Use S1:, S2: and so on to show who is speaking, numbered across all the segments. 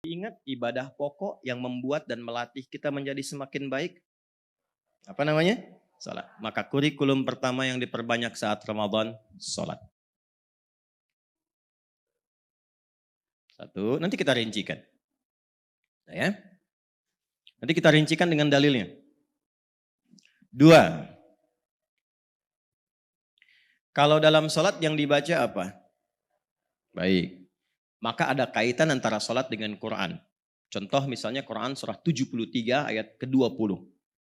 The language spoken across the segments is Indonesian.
S1: Ingat ibadah pokok yang membuat dan melatih kita menjadi semakin baik. Apa namanya? Salat. Maka kurikulum pertama yang diperbanyak saat Ramadan, salat. Satu, nanti kita rincikan. Ya. Nanti kita rincikan dengan dalilnya. Dua, kalau dalam salat yang dibaca apa? Baik. Maka ada kaitan antara salat dengan Quran. Contoh misalnya Quran surah 73 ayat ke-20.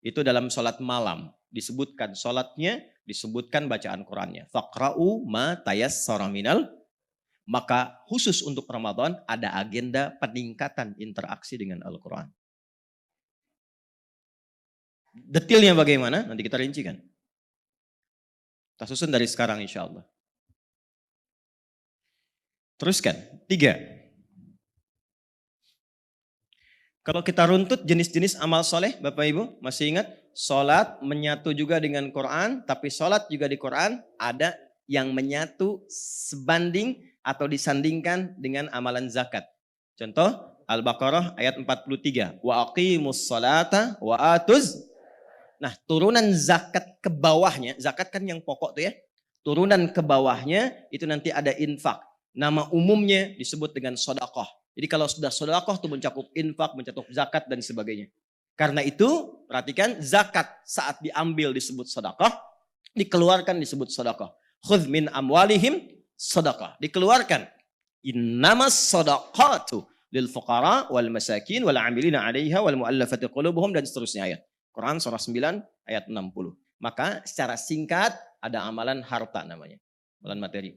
S1: Itu dalam salat malam. Disebutkan salatnya, disebutkan bacaan Qurannya. Faqra'u ma tayassara minal. Maka khusus untuk Ramadan ada agenda peningkatan interaksi dengan Al-Quran. Detailnya bagaimana? Nanti kita rincikan. Kita susun dari sekarang insya Allah. Teruskan. 3. Kalau kita runtut jenis-jenis amal soleh, Bapak Ibu, masih ingat? Sholat menyatu juga dengan Quran, tapi sholat juga di Quran ada yang menyatu sebanding atau disandingkan dengan amalan zakat. Contoh, Al-Baqarah ayat 43. Wa aqimus sholata wa atuz. Nah, turunan zakat ke bawahnya, zakat kan yang pokok tuh ya. Turunan ke bawahnya itu nanti ada infak. Nama umumnya disebut dengan sedekah. Jadi kalau sudah sedekah itu mencakup infak, mencakup zakat dan sebagainya. Karena itu, perhatikan zakat saat diambil disebut sedekah, dikeluarkan disebut sedekah. Khudz min amwalihim sedekah. Dikeluarkan. Innamas sedaqatu lil fuqara wal masakin wal 'amilina 'alaiha wal mu'allafati qulubuhum dan seterusnya ayat. Quran surah 9 ayat 60. Maka secara singkat ada amalan harta namanya. Amalan materi.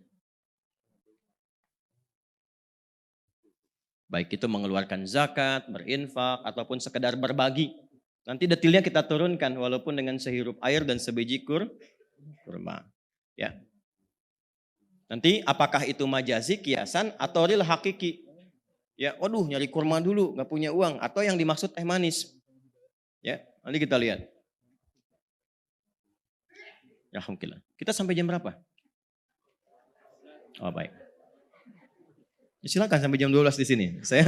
S1: Baik itu mengeluarkan zakat, berinfak, ataupun sekedar berbagi. Nanti detailnya kita turunkan walaupun dengan sehirup air dan sebiji kurma. Ya. Nanti apakah itu majazi, kiasan, atau real hakiki. Ya, waduh nyari kurma dulu, gak punya uang. Atau yang dimaksud teh manis. Ya, nanti kita lihat. Ya, alhamdulillah. Kita sampai jam berapa? Oh, baik. Silakan sampai jam 12 di sini. Saya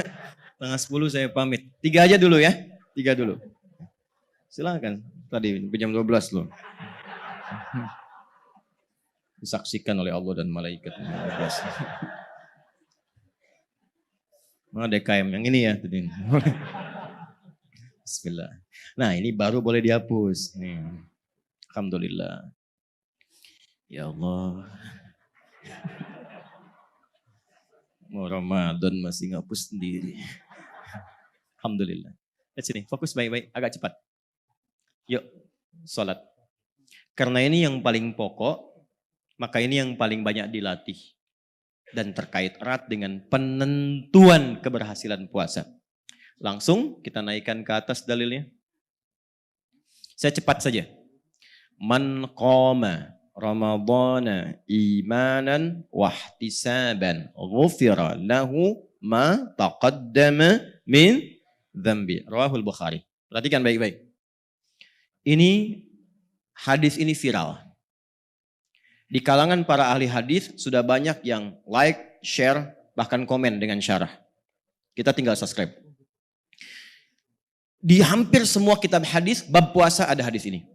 S1: setengah 10 saya pamit. 3 aja dulu ya. 3 dulu. Silakan. Tadi jam 12 loh. Disaksikan oleh Allah dan malaikat. Mana DKM yang ini ya. Bismillah. Nah ini baru boleh dihapus. Nih. Alhamdulillah. Ya Allah. Mau Ramadan masih ngapus sendiri. Alhamdulillah. Lihat sini, fokus baik-baik, agak cepat. Yuk, sholat. Karena ini yang paling pokok, maka ini yang paling banyak dilatih. Dan terkait erat dengan penentuan keberhasilan puasa. Langsung kita naikkan ke atas dalilnya. Saya cepat saja. Man qama Ramadana imanan wahtisaban ghufira lahu ma taqaddama min dzambi. Rawahul Bukhari. Perhatikan baik-baik. Ini hadis ini viral. Di kalangan para ahli hadis sudah banyak yang like, share, bahkan komen dengan syarah. Kita tinggal subscribe. Di hampir semua kitab hadis bab puasa ada hadis ini.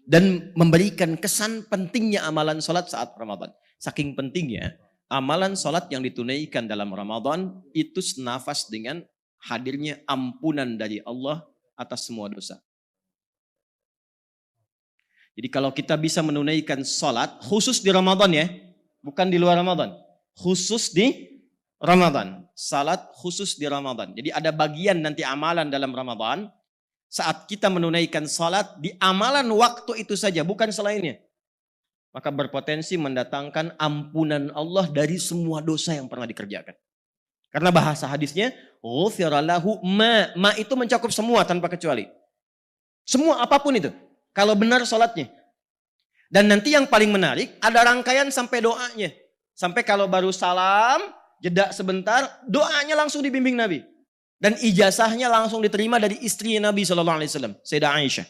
S1: Dan memberikan kesan pentingnya amalan sholat saat Ramadan. Saking pentingnya, amalan sholat yang ditunaikan dalam Ramadan itu senafas dengan hadirnya ampunan dari Allah atas semua dosa. Jadi kalau kita bisa menunaikan sholat, khusus di Ramadan ya, bukan di luar Ramadan. Khusus di Ramadan. Salat khusus di Ramadan. Jadi ada bagian nanti amalan dalam Ramadan, saat kita menunaikan salat di amalan waktu itu saja, bukan selainnya. Maka berpotensi mendatangkan ampunan Allah dari semua dosa yang pernah dikerjakan. Karena bahasa hadisnya, ghufira lahu ma itu mencakup semua tanpa kecuali. Semua apapun itu. Kalau benar salatnya. Dan nanti yang paling menarik, ada rangkaian sampai doanya. Sampai kalau baru salam, jeda sebentar, doanya langsung dibimbing Nabi. Dan ijazahnya langsung diterima dari istri Nabi SAW, Sayyidah Aisyah.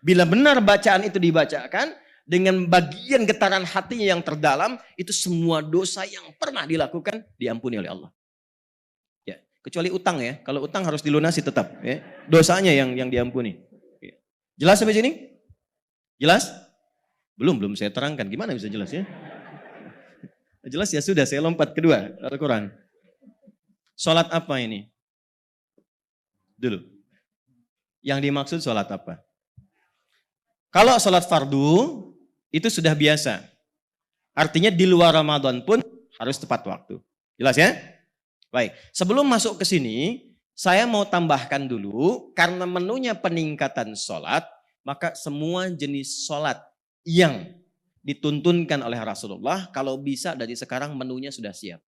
S1: Bila benar bacaan itu dibacakan, dengan bagian getaran hatinya yang terdalam, itu semua dosa yang pernah dilakukan, diampuni oleh Allah. Ya. Kecuali utang ya. Kalau utang harus dilunasi tetap ya. Dosanya yang diampuni. Jelas sampai sini? Jelas? Belum saya terangkan. Gimana bisa jelas ya? Jelas ya sudah, saya lompat kedua Al-Quran. Sholat apa ini? Dulu. Yang dimaksud sholat apa? Kalau sholat fardu, itu sudah biasa. Artinya di luar Ramadan pun harus tepat waktu. Jelas ya? Baik, sebelum masuk ke sini, saya mau tambahkan dulu, karena menunya peningkatan sholat, maka semua jenis sholat yang dituntunkan oleh Rasulullah, kalau bisa dari sekarang menunya sudah siap.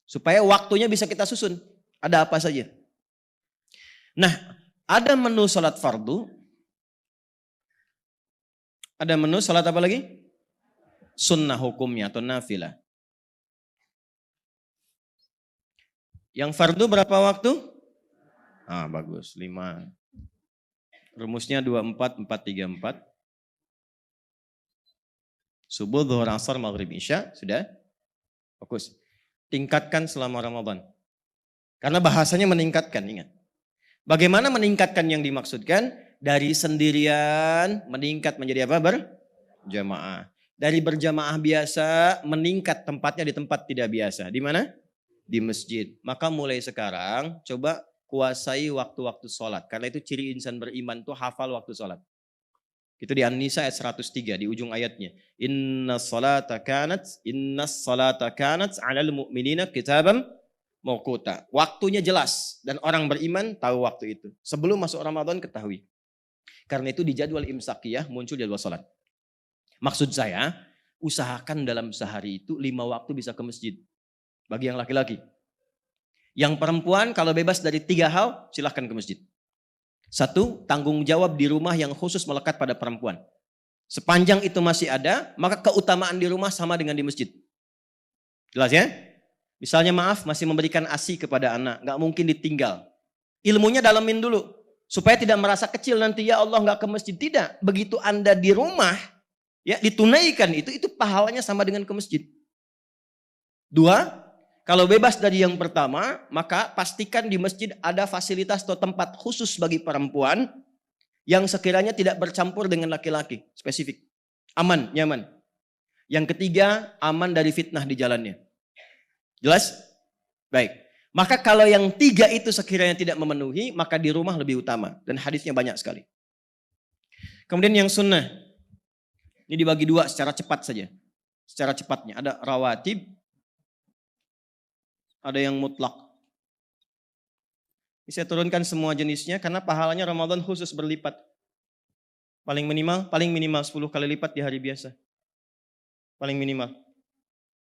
S1: Supaya waktunya bisa kita susun. Ada apa saja. Nah, ada menu sholat fardu. Ada menu sholat apa lagi? Sunnah hukumnya atau nafilah. Yang fardu berapa waktu? Bagus, 5. Rumusnya 24, 4, 3, 4. Subuh, zuhur, asar, maghrib, isya. Sudah? Fokus. Tingkatkan selama Ramadan. Karena bahasanya meningkatkan, ingat. Bagaimana meningkatkan yang dimaksudkan? Dari sendirian meningkat menjadi apa? Berjamaah. Dari berjamaah biasa meningkat tempatnya di tempat tidak biasa. Di mana? Di masjid. Maka mulai sekarang coba kuasai waktu-waktu sholat. Karena itu ciri insan beriman itu hafal waktu sholat. Itu di An-Nisa ayat 103 di ujung ayatnya. Innas salata kanat 'alal mu'minina kitaban mawquta. Waktunya jelas dan orang beriman tahu waktu itu. Sebelum masuk Ramadan ketahui. Karena itu di jadwal imsakiyah muncul jadwal sholat. Maksud saya, usahakan dalam sehari itu 5 waktu bisa ke masjid. Bagi yang laki-laki. Yang perempuan kalau bebas dari 3 hal, silahkan ke masjid. 1, tanggung jawab di rumah yang khusus melekat pada perempuan. Sepanjang itu masih ada, maka keutamaan di rumah sama dengan di masjid. Jelas ya? Misalnya maaf, masih memberikan ASI kepada anak, nggak mungkin ditinggal. Ilmunya dalamin dulu. Supaya tidak merasa kecil nanti, ya Allah nggak ke masjid. Tidak, begitu Anda di rumah, ya ditunaikan itu pahalanya sama dengan ke masjid. 2, kalau bebas dari yang pertama, maka pastikan di masjid ada fasilitas atau tempat khusus bagi perempuan yang sekiranya tidak bercampur dengan laki-laki, spesifik. Aman, nyaman. Yang ketiga, aman dari fitnah di jalannya. Jelas? Baik. Maka kalau yang 3 itu sekiranya tidak memenuhi, maka di rumah lebih utama. Dan hadisnya banyak sekali. Kemudian yang sunnah. Ini dibagi 2 secara cepat saja. Secara cepatnya. Ada rawatib. Ada yang mutlak. Ini saya turunkan semua jenisnya karena pahalanya Ramadan khusus berlipat. Paling minimal 10 kali lipat di hari biasa. Paling minimal.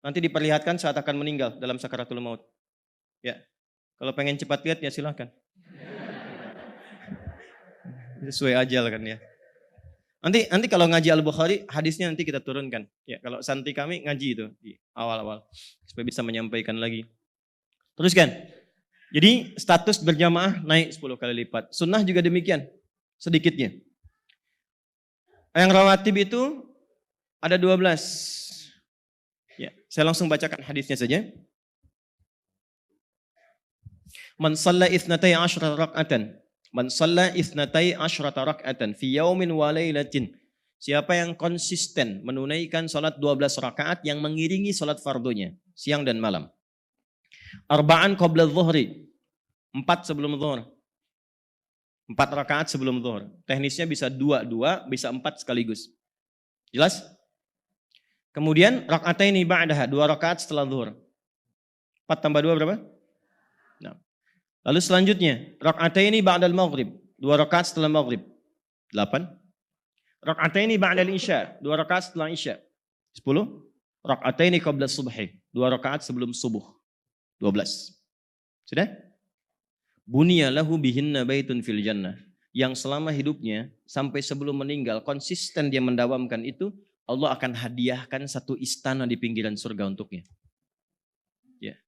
S1: Nanti diperlihatkan saat akan meninggal dalam sakaratul maut. Ya, kalau pengen cepat lihat ya silahkan. Sesuai ajal kan ya. Nanti kalau ngaji Al-Bukhari hadisnya nanti kita turunkan. Ya, kalau santri kami ngaji itu di awal-awal supaya bisa menyampaikan lagi. Teruskan. Jadi status berjamaah naik 10 kali lipat. Sunnah juga demikian, sedikitnya. Yang rawatib itu ada 12. Ya, saya langsung bacakan hadisnya saja. Man shalla 12 rak'atan. Man shalla 12 rak'atan fi yaumin wa lailatin. Siapa yang konsisten menunaikan salat 12 rakaat yang mengiringi salat fardunya siang dan malam. Arba'an qabla dhuhri. 4 sebelum zuhur. 4 rakaat sebelum zuhur. Teknisnya bisa 2, bisa 4 sekaligus. Jelas? Kemudian rak'ataini ba'daha, 2 rakaat setelah zuhur. 4 tambah 2 berapa? Nah. Lalu selanjutnya, rak'ataini ba'dal maghrib, 2 rakaat setelah maghrib. 8. Rak'ataini ba'dal isya, 2 rakaat setelah isya. 10. Rak'ataini qabla subhi, 2 rakaat sebelum subuh. 12. Sudah? Buniya lahu bihinna baitun fil jannah. Yang selama hidupnya sampai sebelum meninggal konsisten dia mendawamkan itu, Allah akan hadiahkan satu istana di pinggiran surga untuknya. Ya.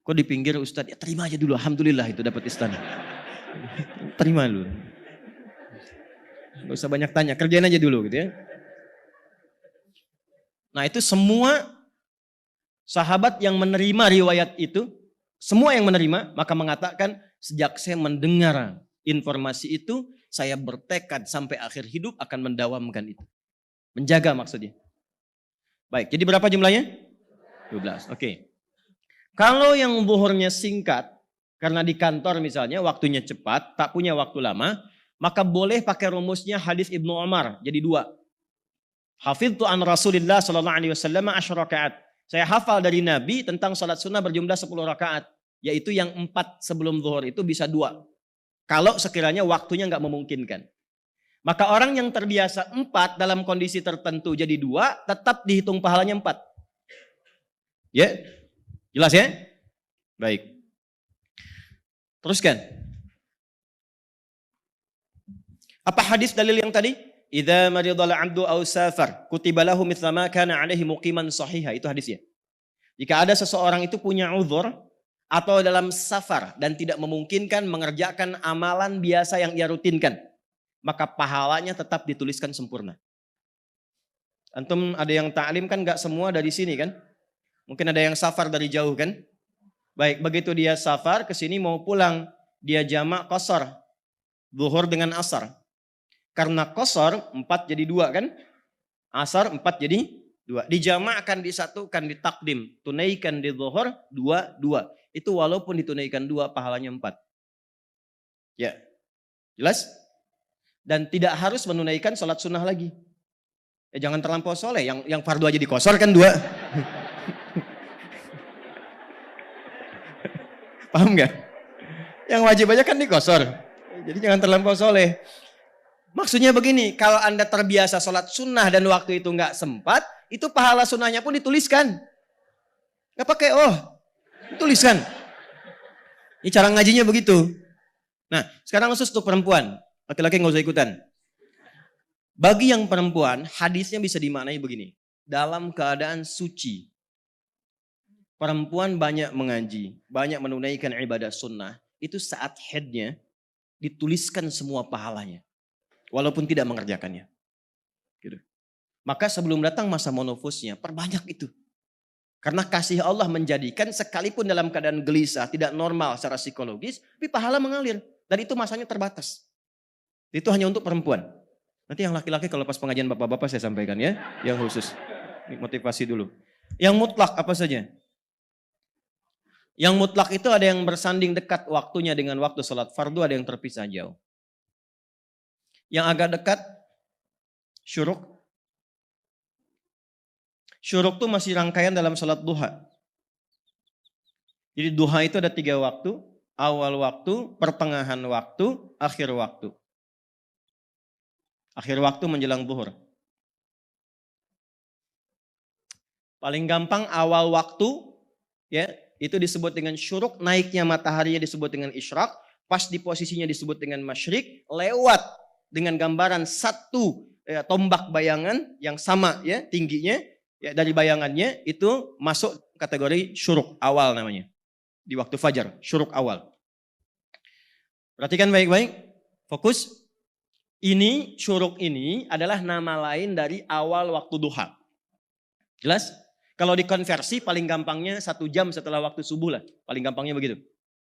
S1: Kok di pinggir Ustaz? Ya terima aja dulu, alhamdulillah itu dapat istana. Terima dulu. Gak usah banyak tanya, kerjain aja dulu gitu ya. Nah itu semua sahabat yang menerima riwayat itu Semua yang menerima maka mengatakan sejak saya mendengar informasi itu saya bertekad sampai akhir hidup akan mendawamkan itu. Menjaga maksudnya. Baik, jadi berapa jumlahnya? 12. Oke. Kalau yang zuhurnya singkat karena di kantor misalnya waktunya cepat, tak punya waktu lama, maka boleh pakai rumusnya hadis Ibnu Umar jadi 2. Hafidtu an Rasulillah sallallahu alaihi wasallam 10 rakaat. Saya hafal dari Nabi tentang salat sunnah berjumlah 10 rakaat. Yaitu yang 4 sebelum zuhur itu bisa 2. Kalau sekiranya waktunya nggak memungkinkan. Maka orang yang terbiasa 4 dalam kondisi tertentu jadi 2, tetap dihitung pahalanya 4. Ya, jelas ya? Baik. Teruskan. Apa hadis dalil yang tadi? Idza maridal 'abdu aw safar kutiba lahu mithla ma kana 'alaihi muqiman sahiha. Itu hadisnya. Jika ada seseorang itu punya uzur atau dalam safar dan tidak memungkinkan mengerjakan amalan biasa yang ia rutinkan, maka pahalanya tetap dituliskan sempurna. Antum ada yang ta'lim kan gak semua dari sini kan? Mungkin ada yang safar dari jauh kan? Baik, begitu dia safar ke sini mau pulang, dia jamak qasar. Zuhur dengan asar. Karena qasar 4 jadi 2 kan? Asar 4 jadi 2. Dijamakkan, disatukan, ditakdim. Tunaikan di zuhur 2, 2. Itu walaupun ditunaikan 2 pahalanya 4. Ya. Jelas? Dan tidak harus menunaikan sholat sunnah lagi. Ya jangan terlampau soleh. Yang fardu aja dikosor kan 2. Paham nggak? Yang wajib aja kan dikosor. Jadi jangan terlampau soleh. Maksudnya begini, kalau Anda terbiasa sholat sunnah dan waktu itu nggak sempat, itu pahala sunnahnya pun dituliskan. Nggak pakai dituliskan. Ini cara ngajinya begitu. Nah, sekarang khusus untuk perempuan. Laki-laki nggak usah ikutan. Bagi yang perempuan, hadisnya bisa dimaknai begini. Dalam keadaan suci. Perempuan banyak mengaji, banyak menunaikan ibadah sunnah. Itu saat haidnya dituliskan semua pahalanya. Walaupun tidak mengerjakannya. Gitu. Maka sebelum datang masa menopause-nya, perbanyak itu. Karena kasih Allah menjadikan sekalipun dalam keadaan gelisah, tidak normal secara psikologis, tapi pahala mengalir. Dan itu masanya terbatas. Itu hanya untuk perempuan. Nanti yang laki-laki kalau pas pengajian bapak-bapak saya sampaikan ya, yang khusus. Ini motivasi dulu. Yang mutlak apa saja? Yang mutlak itu ada yang bersanding dekat waktunya dengan waktu salat fardu, ada yang terpisah jauh. Yang agak dekat, syuruk. Syuruk itu masih rangkaian dalam salat duha. Jadi duha itu ada 3 waktu. Awal waktu, pertengahan waktu, akhir waktu. Akhir waktu menjelang zuhur. Paling gampang awal waktu, ya itu disebut dengan syuruk. Naiknya mataharinya disebut dengan isyraq. Pas di posisinya disebut dengan masyrik. Lewat dengan gambaran satu tombak bayangan yang sama ya tingginya ya, dari bayangannya itu masuk kategori syuruk awal namanya. Di waktu fajar, syuruk awal. Perhatikan baik-baik, fokus. Ini syuruk ini adalah nama lain dari awal waktu duha. Jelas? Kalau dikonversi paling gampangnya 1 jam setelah waktu subuh lah. Paling gampangnya begitu.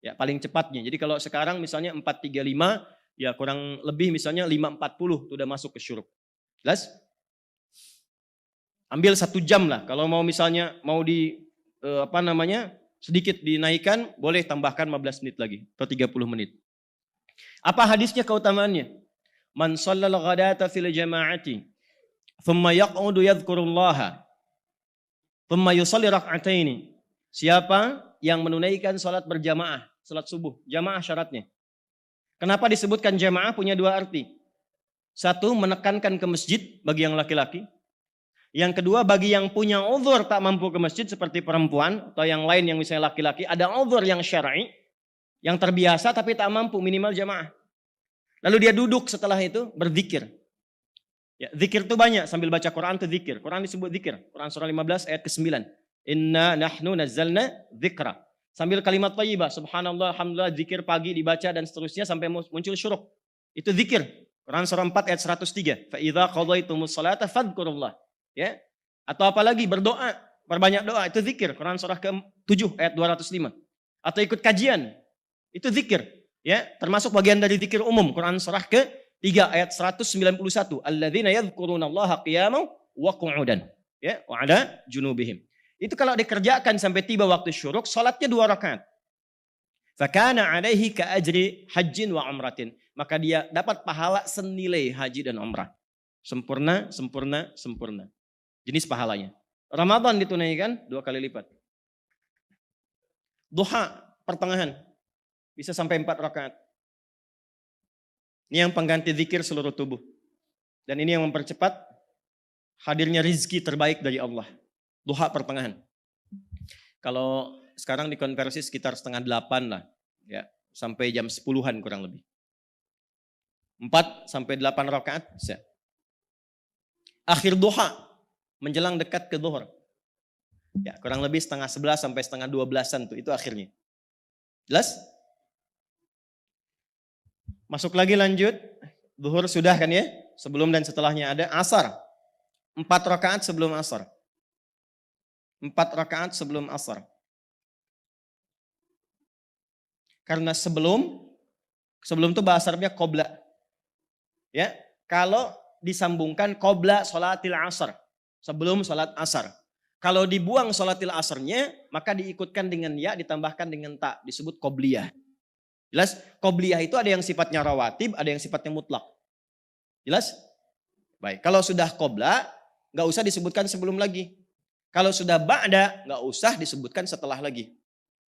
S1: Ya, paling cepatnya. Jadi kalau sekarang misalnya 4.35 ya kurang lebih misalnya 5.40 sudah masuk ke syuruk. Jelas? Ambil 1 jam lah. Kalau mau misalnya mau sedikit dinaikkan, boleh tambahkan 15 menit lagi atau 30 menit. Apa hadisnya keutamaannya? Man shallal ghadata fil jama'ati thumma yaq'udu yadhkurullaha thumma yusalli rak'ataini. Siapa yang menunaikan salat berjamaah, salat subuh, jamaah syaratnya. Kenapa disebutkan jamaah? Punya 2 arti. 1, menekankan ke masjid bagi yang laki-laki. Yang kedua, bagi yang punya uzur tak mampu ke masjid seperti perempuan atau yang lain yang misalnya laki-laki, ada uzur yang syar'i, yang terbiasa tapi tak mampu, minimal jamaah. Lalu dia duduk setelah itu berzikir. Ya, zikir itu banyak, sambil baca Quran itu zikir. Quran disebut zikir. Quran surah 15 ayat ke-9. Inna nahnu nazzalna dzikra. Sambil kalimat thayyibah, subhanallah, alhamdulillah, zikir pagi dibaca dan seterusnya sampai muncul syuruk. Itu zikir. Quran surah 4 ayat 103. Fa idza qadaitumus salata fadhkurullah. Ya. Atau apalagi berdoa, perbanyak doa, itu zikir. Quran surah ke-7 ayat 205. atau ikut kajian. Itu zikir, ya, termasuk bagian dari zikir umum. Quran surah ke-3 ayat 191. Alladzina yadhkurunallaha qiyaman wa qu'udan, ya, wa 'ala junubihim. Itu kalau dikerjakan sampai tiba waktu syuruk, salatnya 2 rakaat. Fakana 'alaihi ka ajri hajjin wa umratin. Maka dia dapat pahala senilai haji dan umrah. Sempurna, sempurna, sempurna. Jenis pahalanya. Ramadan ditunaikan 2 kali lipat. Duha pertengahan bisa sampai 4 rakaat. Ini yang pengganti zikir seluruh tubuh. Dan ini yang mempercepat hadirnya rizki terbaik dari Allah. Duha pertengahan. Kalau sekarang dikonversi sekitar 7:30 lah. Ya, sampai jam 10-an kurang lebih. 4 sampai 8 rakaat bisa. Akhir duha menjelang dekat ke zuhur. Ya, kurang lebih 10:30 sampai 11:30-an tuh, itu akhirnya. Jelas? Masuk lagi lanjut. Zuhur sudah kan ya? Sebelum dan setelahnya ada asar. 4 rakaat sebelum asar. 4 rakaat sebelum asar. Karena sebelum itu bahasa Arabnya qobla. Ya, kalau disambungkan qobla sholatil asar. Sebelum sholat asar. Kalau dibuang sholatil asarnya, maka diikutkan dengan ya, ditambahkan dengan ta, disebut qobliyah. Jelas? Qobliyah itu ada yang sifatnya rawatib, ada yang sifatnya mutlak. Jelas? Baik, kalau sudah qobla, nggak usah disebutkan sebelum lagi. Kalau sudah ba'da, nggak usah disebutkan setelah lagi.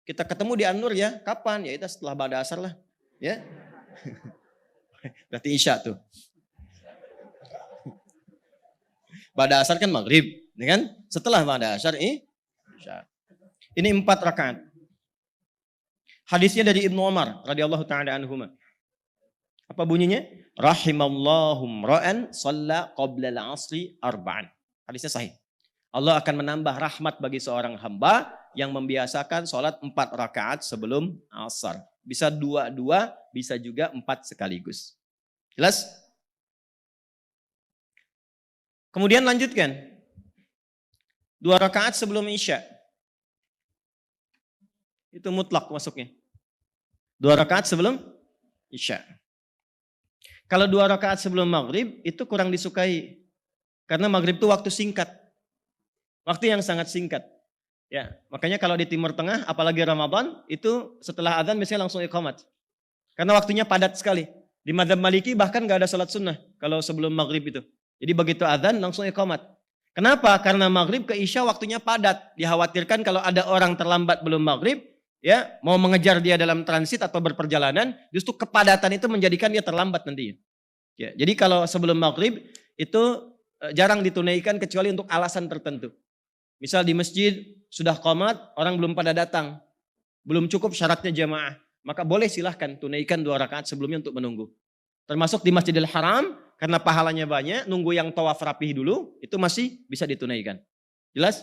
S1: Kita ketemu di An-Nur ya, kapan? Ya itu setelah ba'da asar lah. Ya. Berarti isya tuh. Ba'da asar kan maghrib, ya kan? Setelah ba'da asar isya. Ini 4 rakaat. Hadisnya dari Ibnu Umar radhiyallahu taala anhuma. Apa bunyinya? Rahimallahum ra'an shalla qabla al-'asri arba'an. Hadisnya sahih. Allah akan menambah rahmat bagi seorang hamba yang membiasakan sholat 4 rakaat sebelum asar. Bisa 2, bisa juga 4 sekaligus. Jelas? Kemudian lanjutkan. 2 rakaat sebelum isya. Itu mutlak masuknya. 2 rakaat sebelum isya. Kalau 2 rakaat sebelum maghrib itu kurang disukai. Karena maghrib itu waktu singkat. Waktu yang sangat singkat. Ya, makanya kalau di Timur Tengah, apalagi Ramadan, itu setelah azan biasanya langsung iqamat. Karena waktunya padat sekali. Di madzhab Maliki bahkan gak ada salat sunnah kalau sebelum maghrib itu. Jadi begitu azan langsung iqamat. Kenapa? Karena maghrib ke isya waktunya padat. Dikhawatirkan kalau ada orang terlambat belum maghrib, ya mau mengejar dia dalam transit atau berperjalanan, justru kepadatan itu menjadikan dia terlambat nantinya. Ya, jadi kalau sebelum maghrib itu jarang ditunaikan kecuali untuk alasan tertentu. Misal di masjid sudah qomat, orang belum pada datang. Belum cukup syaratnya jamaah. Maka boleh silahkan tunaikan 2 rakaat sebelumnya untuk menunggu. Termasuk di Masjidil Haram, karena pahalanya banyak, nunggu yang tawaf rapih dulu, itu masih bisa ditunaikan. Jelas?